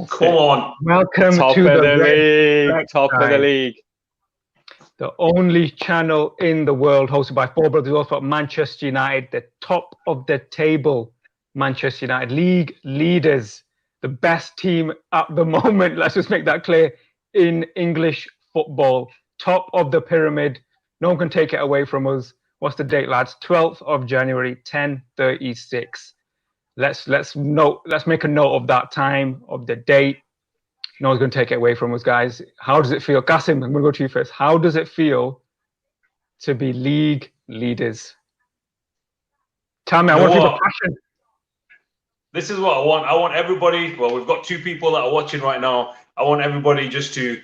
Come on. Welcome Top to of the the league. Redflex Top of the side. league. The only channel in the world hosted by four brothers who also about Manchester United, the top of the table Manchester United, league leaders, the best team at the moment, let's just make that clear, in English football, top of the pyramid. No one can take it away from us. What's the date, lads? 12th of January, 10:36. Let's make a note of that time, of the date. No one's going to take it away from us, guys. How does it feel? Qasim, I'm going to go to you first. How does it feel to be league leaders? Tell me, I want your passion. This is what I want. I want everybody, well, we've got two people that are watching right now. I want everybody just to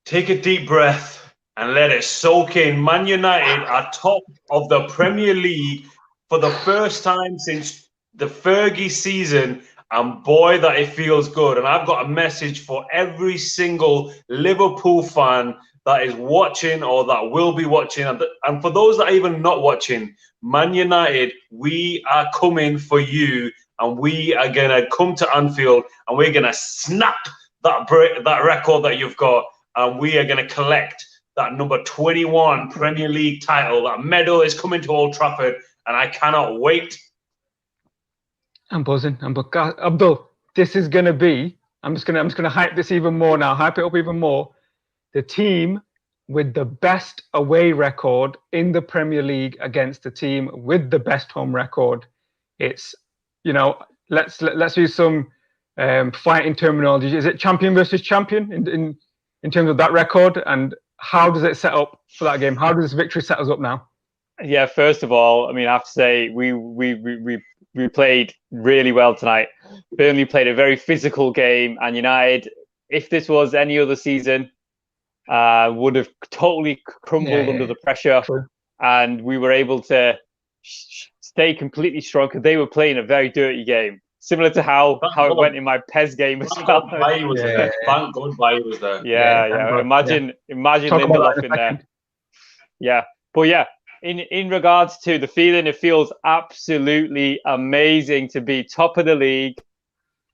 take a deep breath and let it soak in. Man United are top of the Premier League for the first time since the Fergie season. And boy, that it feels good. And I've got a message for every single Liverpool fan that is watching or that will be watching. And for those that are even not watching, Man United, we are coming for you. And we are going to come to Anfield and we're going to snap that record that you've got. And we are going to collect that number 21 Premier League title. That medal is coming to Old Trafford. And I cannot wait. I'm buzzing. Abdul, this is going to be, I'm just going to hype this even more now, hype it up even more. The team with the best away record in the Premier League against the team with the best home record. It's, you know, let's use some fighting terminology. Is it champion versus champion in terms of that record? And how does it set up for that game? How does this victory set us up now? Yeah, first of all, I mean, I have to say we played really well tonight. Burnley played a very physical game, and United, if this was any other season, would have totally crumbled under the pressure. True. And we were able to stay completely strong because they were playing a very dirty game, similar to how it went in my PES game as well. Thank God Bailly was there. Yeah. Imagine Lindelof in there. Yeah, but yeah. In regards to the feeling, it feels absolutely amazing to be top of the league.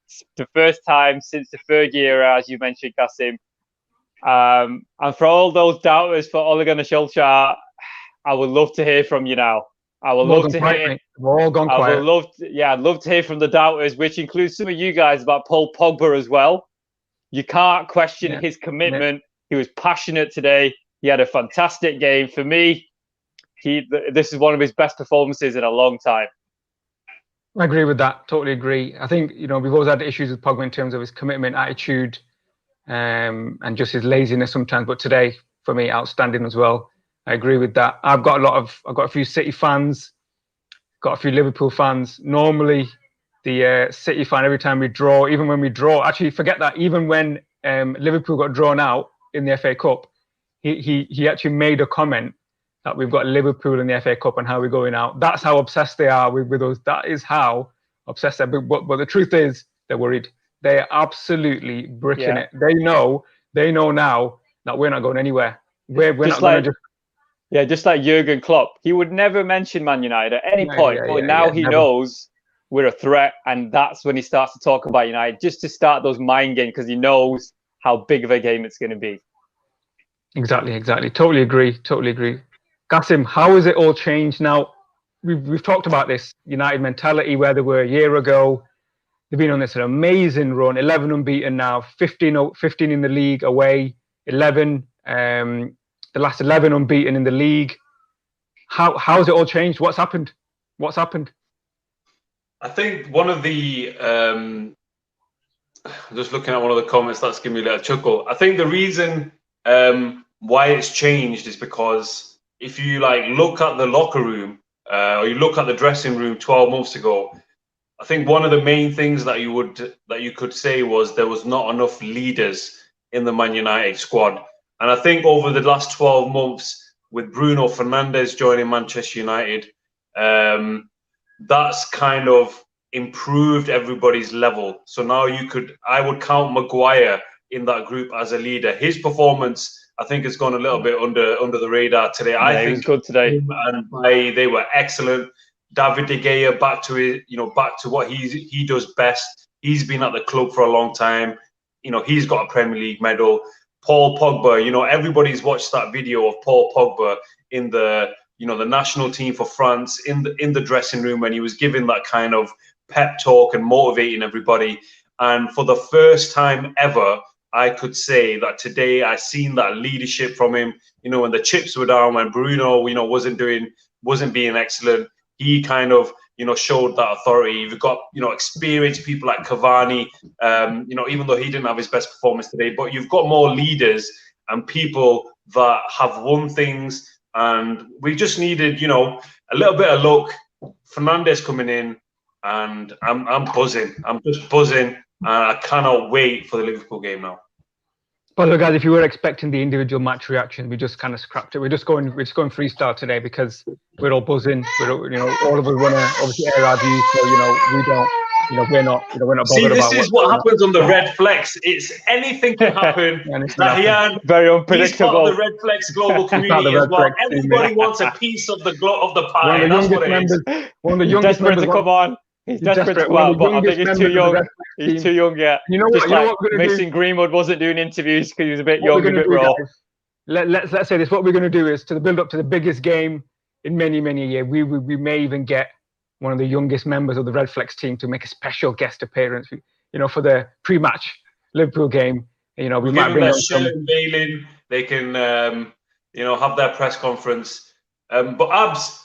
It's the first time since the Fergie era, as you mentioned, Qasim. And for all those doubters for Ole Gunnar Solskjaer, I would love to hear from you now. I would love to hear. We're all gone quiet. I'd love to hear from the doubters, which includes some of you guys about Paul Pogba as well. You can't question his commitment. He was passionate today. He had a fantastic game. For me, this is one of his best performances in a long time. I agree with that. Totally agree. I think, you know, we've always had issues with Pogba in terms of his commitment, attitude, and just his laziness sometimes. But today, for me, outstanding as well. I agree with that. I've got a few City fans, got a few Liverpool fans. Normally, the City fan, every time we draw, even when we draw, actually forget that. Even when Liverpool got drawn out in the FA Cup, he actually made a comment that we've got Liverpool in the FA Cup and how we're going out. That's how obsessed they are with us. That is how obsessed they are. But the truth is, they're worried. They are absolutely bricking it. They know now that we're not going anywhere. We're not going to just... Yeah, just like Jurgen Klopp. He would never mention Man United at any point. But now he knows we're a threat. And that's when he starts to talk about United, just to start those mind games, because he knows how big of a game it's going to be. Exactly. Totally agree. Qasim, how has it all changed now? We've talked about this United mentality where they were a year ago. They've been on this amazing run, 11 unbeaten now, 15 in the league away, 11, the last 11 unbeaten in the league. How's it all changed? What's happened? I think one of the, just looking at one of the comments, that's giving me a little chuckle. I think the reason why it's changed is because if you look at the locker room or you look at the dressing room 12 months ago, I think one of the main things that you could say was there was not enough leaders in the Man United squad. And I think over the last 12 months with Bruno Fernandes joining Manchester United, that's kind of improved everybody's level. So now I would count Maguire in that group as a leader. His performance, I think, has gone a little bit under the radar today. I think he was good today. And they were excellent. David De Gea back to his, back to what he does best. He's been at the club for a long time. He's got a Premier League medal. Paul Pogba, everybody's watched that video of Paul Pogba in the the national team for France in the dressing room when he was giving that kind of pep talk and motivating everybody. And for the first time ever, I could say that today I seen that leadership from him. When the chips were down, when Bruno, wasn't being excellent, he kind of, showed that authority. You've got, experienced people like Cavani, even though he didn't have his best performance today, but you've got more leaders and people that have won things. And we just needed, a little bit of luck. Fernandes coming in, and I'm buzzing. I'm just buzzing. And I cannot wait for the Liverpool game now. But look, guys, if you were expecting the individual match reaction, we just kind of scrapped it. We're just going freestyle today because we're all buzzing. All of us want to obviously air our views. So we don't. We're not bothered. See, this about is what happens on the Redflex. It's anything can happen. Very unpredictable. He's part of the Redflex global community as well. Everybody wants a piece of the pie. That's what it is. One of the youngest members to come on. He's desperate to come out, but I think he's too young. He's too young yet. Mason Greenwood wasn't doing interviews because he was a bit young, a bit raw. Let's say this. What we're going to do is, to the build up to the biggest game in many a year, we may even get one of the youngest members of the Redflex team to make a special guest appearance. For the pre-match Liverpool game. We might bring Shilling Bailey. They can, have their press conference. But Abs,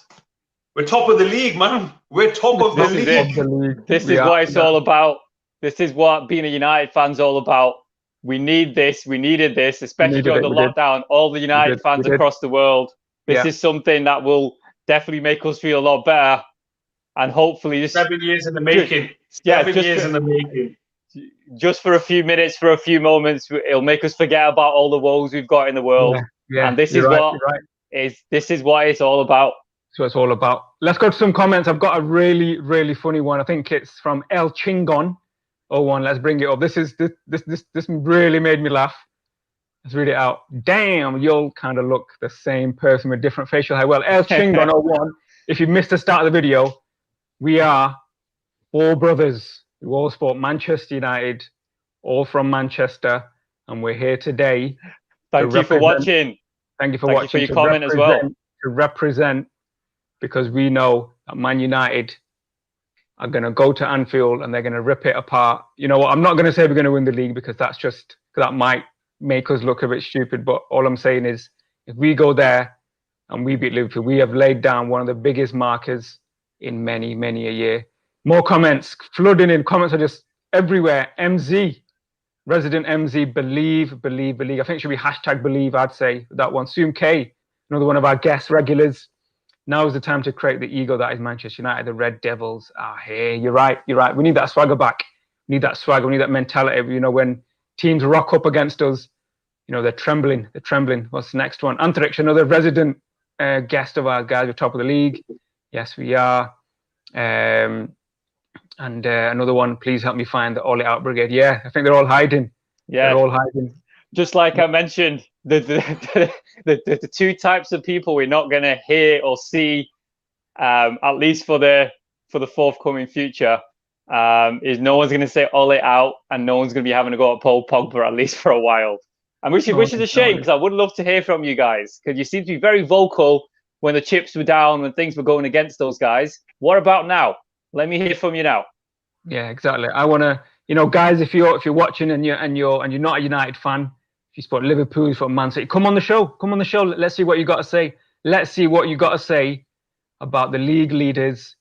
we're top of the league, man. We're top of the league. This is what it's all about. This is what being a United fan's all about. We need this. We needed this, especially during the lockdown. All the United fans across the world. This is something that will definitely make us feel a lot better. And hopefully, 7 years in the making. 7 years in the making. Just for a few minutes, for a few moments, it'll make us forget about all the woes we've got in the world. Yeah. And this is what it's all about. So it's all about. Let's go to some comments. I've got a really, really funny one. I think it's from El Chingon 01. Let's bring it up. This really made me laugh. Let's read it out. Damn, you'll kind of look the same person with different facial hair. Well, El Chingon 01, if you missed the start of the video, we are all brothers. We all support Manchester United, all from Manchester, and we're here today. Thank you for watching. Thank you for watching. For your comment as well. To represent, because we know that Man United are going to go to Anfield and they're going to rip it apart. You know what? I'm not going to say we're going to win the league because that might make us look a bit stupid. But all I'm saying is, if we go there and we beat Liverpool, we have laid down one of the biggest markers in many a year. More comments flooding in. Comments are just everywhere. MZ, resident MZ, believe. I think it should be #believe. I'd say that one. Soom K, another one of our guest regulars. Now is the time to create the ego that is Manchester United. The Red Devils are here. You're right. We need that swagger back. We need that swagger. We need that mentality. When teams rock up against us, they're trembling. What's the next one? Antrix, another resident guest of ours, guys. We're top of the league. Yes, we are. And another one, please help me find the All It Out Brigade. Yeah, I think they're all hiding. Yeah, they're all hiding. Just like I mentioned, the two types of people we're not going to hear or see, at least for the forthcoming future, is no one's going to say All It Out, and no one's going to be having a go at Paul Pogba, at least for a while. And which is a shame, because I would love to hear from you guys, because you seem to be very vocal when the chips were down, when things were going against those guys. What about now? Let me hear from you now. Yeah, exactly. I want to, guys, if you're watching and you're not a United fan, if you support Liverpool, you support Man City, come on the show. Let's see what you got to say. Let's see what you got to say about the league leaders,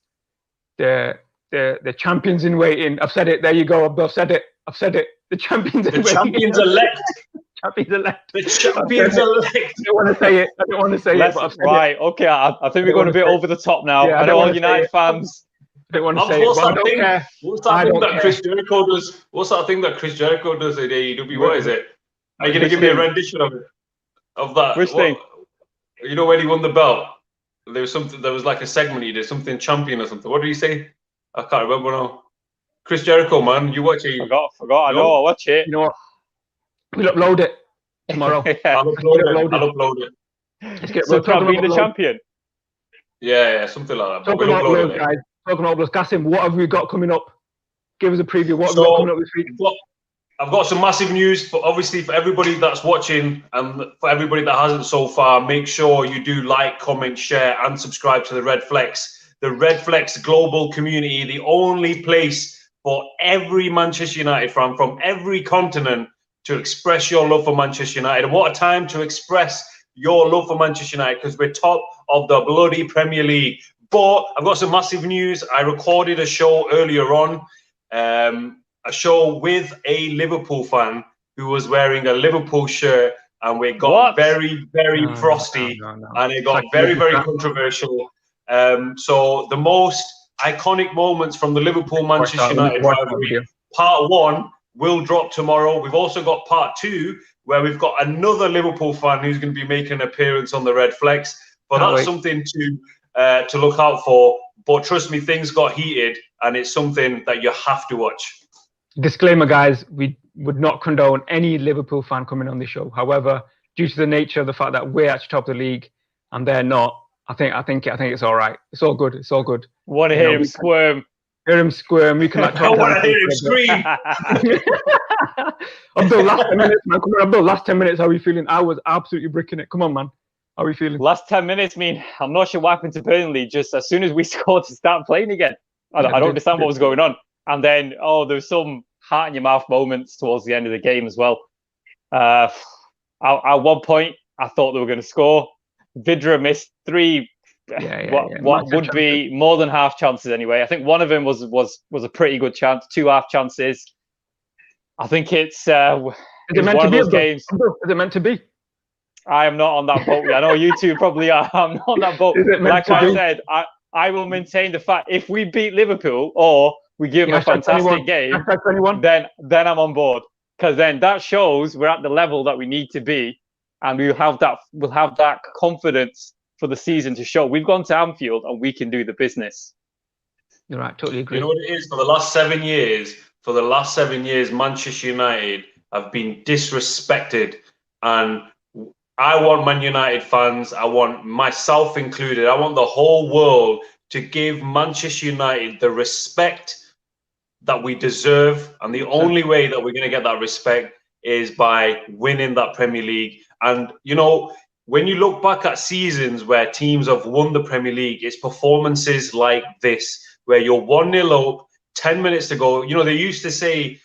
the champions in waiting. I've said it. There you go. I've said it. The champions in waiting. Champions elect. Champions elect. The champions elect. I don't want to say it. But I've said right. it. Okay. I think we're going a bit over the top now. Yeah, I know all United fans. I don't want to say it. What's that thing that Chris Jericho does? What's that thing that Chris Jericho does at AEW? What is it? Are you going to give me a rendition of it? Of that? Which thing? When he won the belt, there was something. There was like a segment he did, something champion or something. What did he say? I can't remember now. Chris Jericho, man, you watch it. Forgot. I know. I watch it. You know what? We'll upload it tomorrow. I'll upload it. So try to be the champion. Yeah, something like that. Talking about those guys, talking about those. Qasim, what have we got coming up? Give us a preview. What have we got coming up this week? I've got some massive news, but obviously for everybody that's watching and for everybody that hasn't so far, make sure you do like, comment, share, and subscribe to the Redflex. The Redflex global community, the only place for every Manchester United fan from every continent to express your love for Manchester United. And what a time to express your love for Manchester United, because we're top of the bloody Premier League. But I've got some massive news. I recorded a show earlier on, a show with a Liverpool fan who was wearing a Liverpool shirt, and we got very, very frosty, and it got very, very controversial. So the most iconic moments from the Liverpool-Manchester United rivalry, part 1 will drop tomorrow. We've also got part 2, where we've got another Liverpool fan who's going to be making an appearance on the Redflex. But that's something to look out for. But trust me, things got heated, and it's something that you have to watch. Disclaimer, guys, we would not condone any Liverpool fan coming on the show. However, due to the nature of the fact that we're actually top of the league and they're not, I think it's all right. It's all good. It's all good. Want to hear him squirm? Hear him squirm. We can. I want to hear him scream. Abdul, last 10 minutes, man. Come on, Abdul. Last 10 minutes. How are you feeling? I was absolutely bricking it. Come on, man. How are you feeling? Last 10 minutes mean I'm not sure what happened to Burnley. Just as soon as we scored to start playing again, I don't understand what was going on. And then, there's some heart in your mouth moments towards the end of the game as well. At one point, I thought they were going to score. Vidra missed 3. What would be more than half chances anyway. I think one of them was a pretty good chance. 2 half chances. I think it's one of those games. Is it meant to be? I am not on that boat. I know you two probably are. I'm not on that boat. Like I said, I will maintain the fact if we beat Liverpool or we give them a fantastic game, then I'm on board, because then that shows we're at the level that we need to be, and we'll have that confidence for the season to show we've gone to Anfield and we can do the business. You're right, totally agree. You know what it is? For the last 7 years, Manchester United have been disrespected, and I want Man United fans, I want myself included, I want the whole world to give Manchester United the respect that we deserve. And the only way that we're going to get that respect is by winning that Premier League. And, when you look back at seasons where teams have won the Premier League, it's performances like this, where you're 1-0 up, 10 minutes to go. They used to say,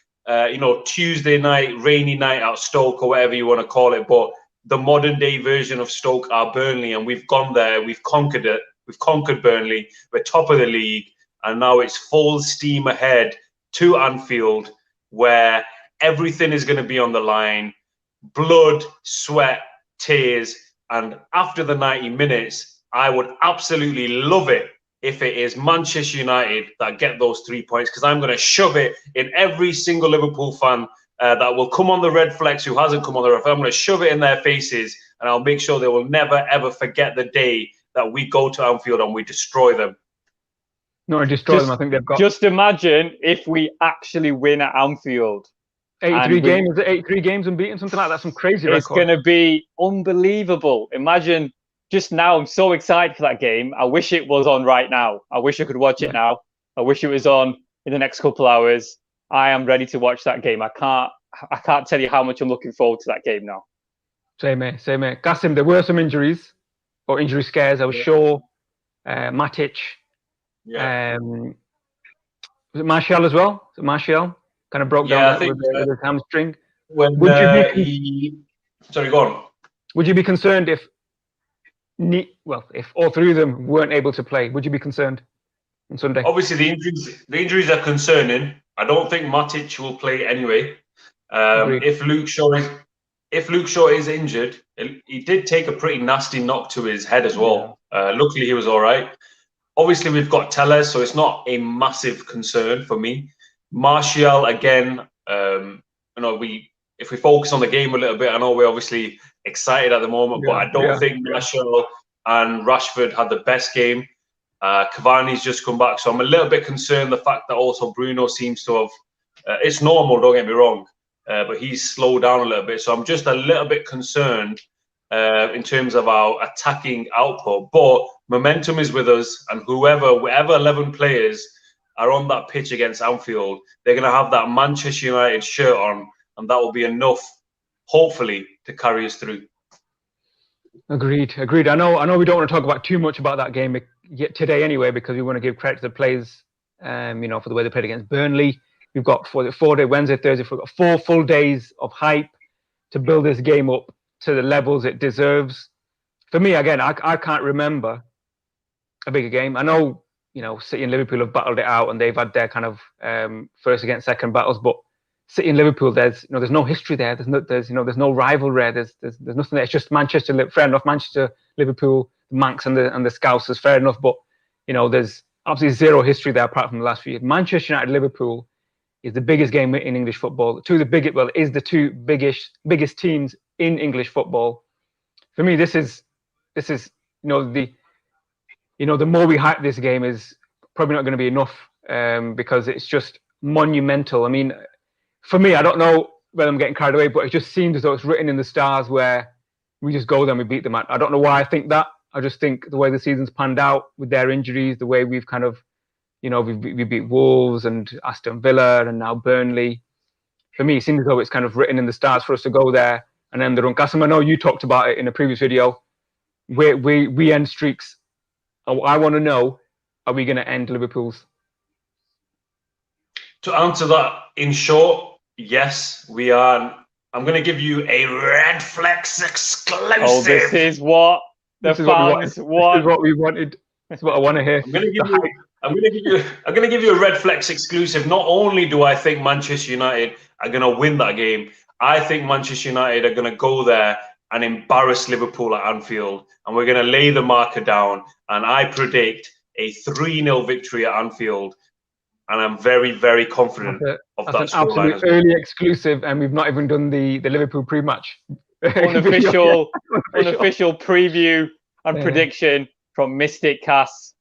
Tuesday night, rainy night at Stoke, or whatever you want to call it. But the modern day version of Stoke are Burnley, and we've gone there. We've conquered it. We've conquered Burnley. We're top of the league. And now it's full steam ahead to Anfield, where everything is going to be on the line. Blood, sweat, tears. And after the 90 minutes, I would absolutely love it if it is Manchester United that get those 3 points, because I'm going to shove it in every single Liverpool fan that will come on the Redflex who hasn't come on the Redflex. I'm going to shove it in their faces, and I'll make sure they will never, ever forget the day that we go to Anfield and we destroy them. No, destroy them. I think they've got. Just imagine if we actually win at Anfield. 83 games, is it 83 games unbeaten, something like that? Some crazy record. It's going to be unbelievable. Imagine just now, I'm so excited for that game. I wish it was on right now. I wish I could watch it now. I wish it was on in the next couple hours. I am ready to watch that game. I can't tell you how much I'm looking forward to that game now. Same here. Qasim, there were some injuries or injury scares. I was sure. Matic. Yeah. Was it Martial as well? Was it Martial? Kind of broke down with his hamstring. Sorry, go on. Would you be concerned if all 3 of them weren't able to play? Would you be concerned on Sunday? Obviously, the injuries are concerning. I don't think Matic will play anyway. If Luke Shaw is injured, he did take a pretty nasty knock to his head as well. Luckily, he was all right. Obviously, we've got Telles, so it's not a massive concern for me. Martial, again, if we focus on the game a little bit, I know we're obviously excited at the moment, but I don't think Martial and Rashford had the best game. Cavani's just come back, so I'm a little bit concerned the fact that also Bruno seems to have. It's normal, don't get me wrong, but he's slowed down a little bit, so I'm just a little bit concerned in terms of our attacking output. But momentum is with us, and whatever 11 players are on that pitch against Anfield, they're going to have that Manchester United shirt on, and that will be enough, hopefully, to carry us through. Agreed. I know we don't want to talk about too much about that game yet today anyway, because we want to give credit to the players, for the way they played against Burnley. We've got 4 day, Wednesday, Thursday, we've got 4 full days of hype to build this game up to the levels it deserves. For me, again, I can't remember a bigger game. I know, City and Liverpool have battled it out and they've had their kind of first against second battles, but City and Liverpool, there's no history there. There's no rivalry. There's nothing there. It's just Manchester. Fair enough, Manchester, Liverpool, the Manx and the Scousers. Fair enough, but there's absolutely zero history there apart from the last few years. Manchester United, Liverpool is the biggest game in English football. Is the two biggest teams in English football. For me, this is the more we hype this game is probably not going to be enough, because it's just monumental. I mean, for me, I don't know whether I'm getting carried away, but it just seems as though it's written in the stars where we just go there and we beat them. I don't know why I think that. I just think the way the season's panned out with their injuries, the way we've kind of, we beat Wolves and Aston Villa and now Burnley. For me, it seems as though it's kind of written in the stars for us to go there and end the run. Qasim, I know you talked about it in a previous video. We end streaks. I want to know, are we going to end Liverpool's? To answer that in short, yes, we are. I'm going to give you a Redflex exclusive. Oh, this is what the fans want. This is what we wanted. That's what I want to hear. I'm going to give you a Redflex exclusive. Not only do I think Manchester United are going to win that game, I think Manchester United are going to go there and embarrass Liverpool at Anfield, and we're going to lay the marker down. And I predict a 3-0 victory at Anfield, and I'm very, very confident of that scoreline. That's an absolute early exclusive, and we've not even done the Liverpool pre-match. Unofficial preview and prediction from Mystic Cass.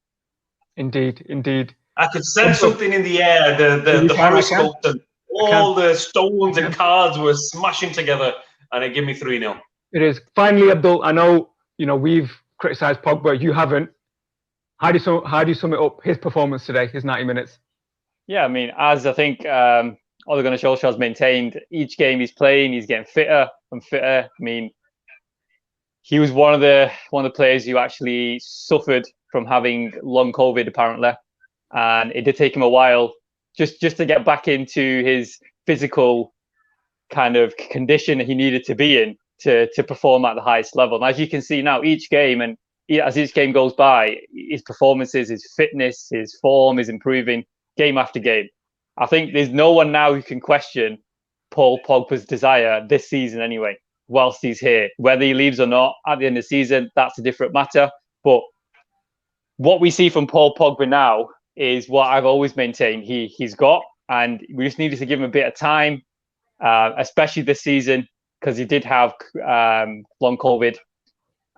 Indeed. I could sense something in the air. The horoscopes and all the stones and cards were smashing together, and it gave me 3-0. It is. Finally, Abdul, I know, we've criticised Pogba. You haven't. How do you sum it up, his performance today, his 90 minutes? Yeah, I mean, as I think Ole Gunnar Solskjaer's maintained, each game he's playing, he's getting fitter and fitter. I mean, he was one of the players who actually suffered from having long COVID, apparently, and it did take him a while just to get back into his physical kind of condition he needed to be in to perform at the highest level. And as you can see now, each game and as each game goes by, his performances, his fitness, his form is improving game after game. I think there's no one now who can question Paul Pogba's desire this season anyway, whilst he's here. Whether he leaves or not at the end of the season, that's a different matter. But what we see from Paul Pogba now is what I've always maintained he's got, and we just needed to give him a bit of time, especially this season, because he did have long COVID.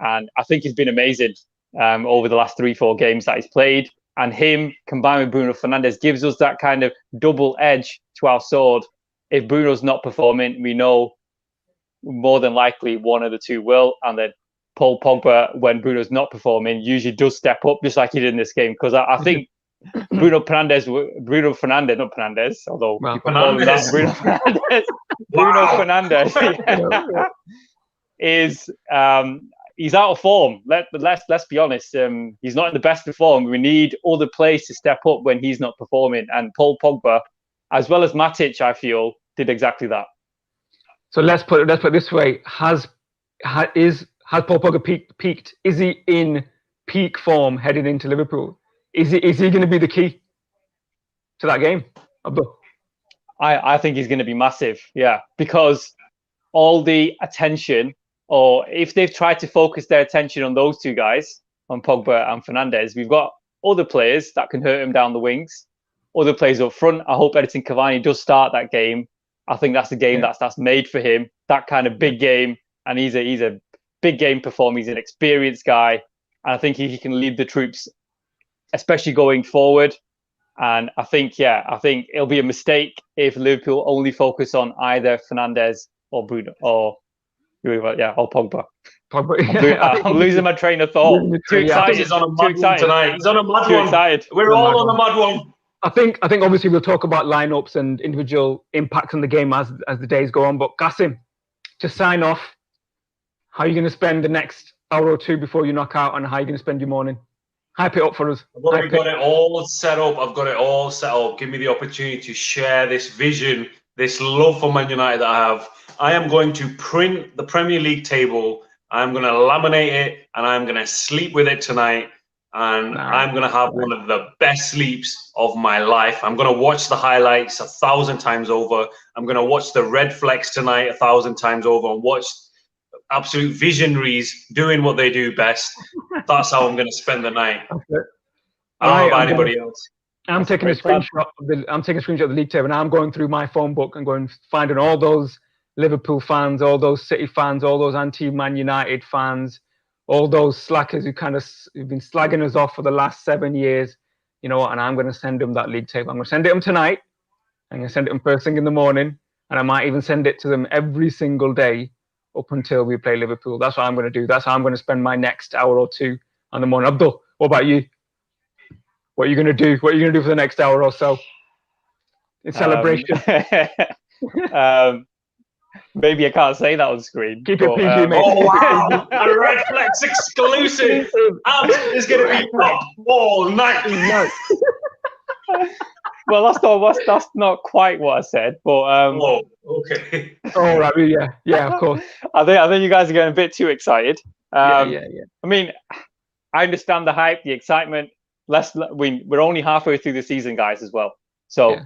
And I think he's been amazing over the last 3-4 games that he's played. And him combined with Bruno Fernandes gives us that kind of double edge to our sword. If Bruno's not performing, we know more than likely one of the two will. And then Paul Pogba, when Bruno's not performing, usually does step up, just like he did in this game. Because I think Bruno Fernandes, not Fernandes, although people call him that, Bruno Fernandes is he's out of form. Let's be honest. He's not in the best of form. We need other players to step up when he's not performing. And Paul Pogba, as well as Matic, I feel, did exactly that. So let's put it this way: Has Paul Pogba peaked? Is he in peak form heading into Liverpool? Is he going to be the key to that game, Abdul? I think he's going to be massive. Yeah, because all the attention, or if they've tried to focus their attention on those two guys, on Pogba and Fernandes, we've got other players that can hurt him down the wings, other players up front. I hope Edinson Cavani does start that game. I think that's the game that's made for him, that kind of big game. And he's a big game performer. He's an experienced guy. And I think he can lead the troops, especially going forward. And I think it'll be a mistake if Liverpool only focus on either Fernandes or Bruno or Pogba. I'm losing my train of thought. Too excited. He's on a mad one tonight. He's on a mad one. Excited. We're all on a mad one. I think obviously we'll talk about lineups and individual impacts on the game as the days go on. But Qasim, to sign off, how are you going to spend the next hour or two before you knock out, and how are you going to spend your morning? Hype it up for us. I've already got it all set up. Give me the opportunity to share this vision, this love for Man United that I have. I am going to print the Premier League table. I'm going to laminate it, and I'm going to sleep with it tonight. And I'm going to have one of the best sleeps of my life. I'm going to watch the highlights 1,000 times over. I'm going to watch the Redflex tonight 1,000 times over and watch absolute visionaries doing what they do best. That's how I'm going to spend the night. I don't know about anybody else. I'm taking a screenshot of the league table, and I'm going through my phone book and going finding all those Liverpool fans, all those City fans, all those anti-Man United fans, all those slackers who've been slagging us off for the last 7 years, and I'm going to send them that league table. I'm going to send it them tonight. I'm going to send it them first thing in the morning, and I might even send it to them every single day up until we play Liverpool. That's what I'm going to do. That's how I'm going to spend my next hour or two on the morning. Abdul, what about you? What are you going to do? What are you going to do for the next hour or so in celebration? Maybe I can't say that on screen. Keep it PG, mate. Oh, wow. A Redflex exclusive. It's going to be up all night. Well, that's not quite what I said, but okay. All right, yeah, of course. I think you guys are getting a bit too excited. Yeah. I mean, I understand the hype, the excitement. We're only halfway through the season, guys, as well. So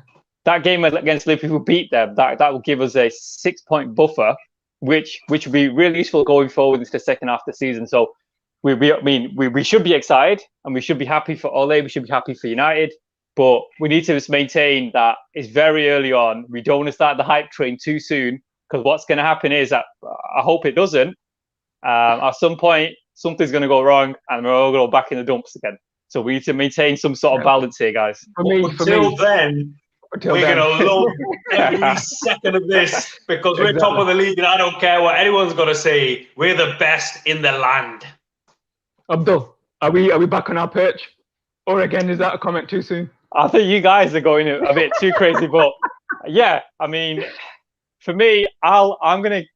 that game against Liverpool, beat them. That will give us a 6-point buffer, which will be really useful going forward into the second half of the season. So we should be excited, and we should be happy for Ole. We should be happy for United. But we need to just maintain that it's very early on. We don't want to start the hype train too soon, because what's going to happen is that I hope it doesn't. At some point, something's going to go wrong, and we're all going to go back in the dumps again. So we need to maintain some sort of balance here, guys. Until then, we're going to love every second of this, because we're top of the league, and I don't care what anyone's going to say. We're the best in the land. Abdul, are we back on our perch? Or again, is that a comment too soon? I think you guys are going a bit too crazy, but yeah, I mean, for me, I'm going to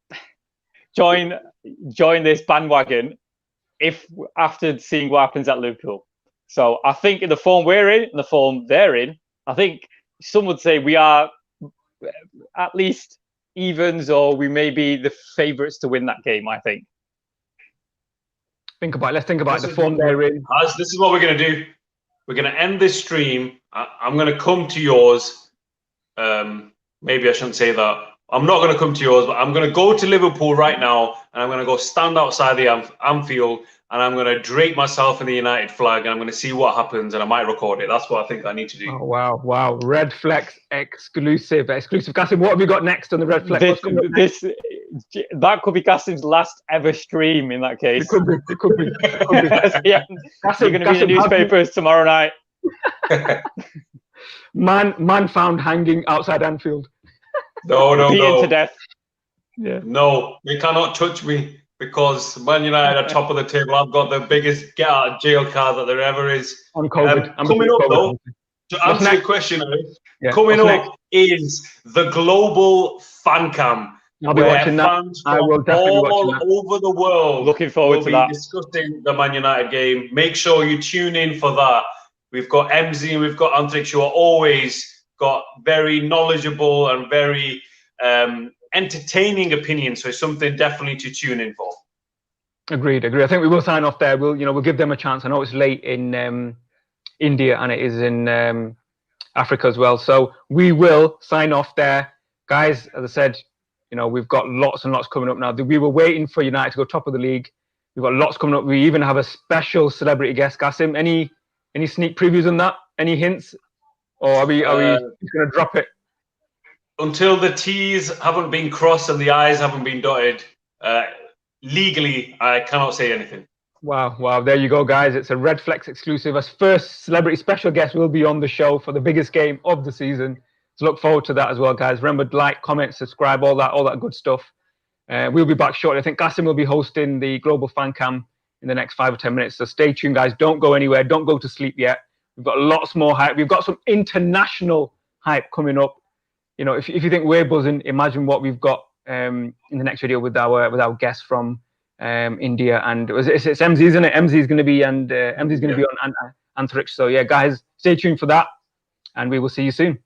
join this bandwagon after seeing what happens at Liverpool. So I think in the form we're in, and the form they're in, I think some would say we are at least evens, or we may be the favourites to win that game, I think. Let's think about the form they're in. This is what we're going to do. We're going to end this stream. I'm going to come to yours. Maybe I shouldn't say that. I'm not going to come to yours, but I'm going to go to Liverpool right now, and I'm going to go stand outside the Anfield, and I'm going to drape myself in the United flag, and I'm going to see what happens, and I might record it. That's what I think I need to do. Oh, wow. Redflex exclusive. Qasim, what have you got next on the Redflex? That could be Qasim's last ever stream in that case. It could be. Yeah. You're going to be in the newspapers tomorrow night. Man found hanging outside Anfield. No. Beaten to death. Yeah. No, you cannot touch me, because Man United are top of the table. I've got the biggest get out of jail card that there ever is. On COVID. Coming up, though, to answer your question, coming up is the global fan cam. I'll be watching that. I will definitely all watch that. over the world. Looking forward to that. Discussing the Man United game. Make sure you tune in for that. We've got MZ and we've got Antrix, who are always got very knowledgeable and very entertaining opinions. So it's something definitely to tune in for. Agreed. I think we will sign off there. We'll give them a chance. I know it's late in India, and it is in Africa as well. So we will sign off there, guys. As I said, we've got lots and lots coming up now. We were waiting for United to go top of the league. We've got lots coming up. We even have a special celebrity guest. Qasim, any sneak previews on that? Any hints? Or are we just going to drop it? Until the T's haven't been crossed and the I's haven't been dotted, legally, I cannot say anything. Wow. There you go, guys. It's a Redflex exclusive. As first celebrity special guest will be on the show for the biggest game of the season. So look forward to that as well, guys. Remember, like, comment, subscribe, all that good stuff. We'll be back shortly. I think Qasim will be hosting the Global Fan Cam in the next 5 or 10 minutes. So stay tuned, guys. Don't go anywhere. Don't go to sleep yet. We've got lots more hype. We've got some international hype coming up. You know, if you think we're buzzing, imagine what we've got in the next video with our guest from India. And it's MZ, isn't it? MZ is going to be MZ's going to be on Antarix. So yeah, guys, stay tuned for that, and we will see you soon.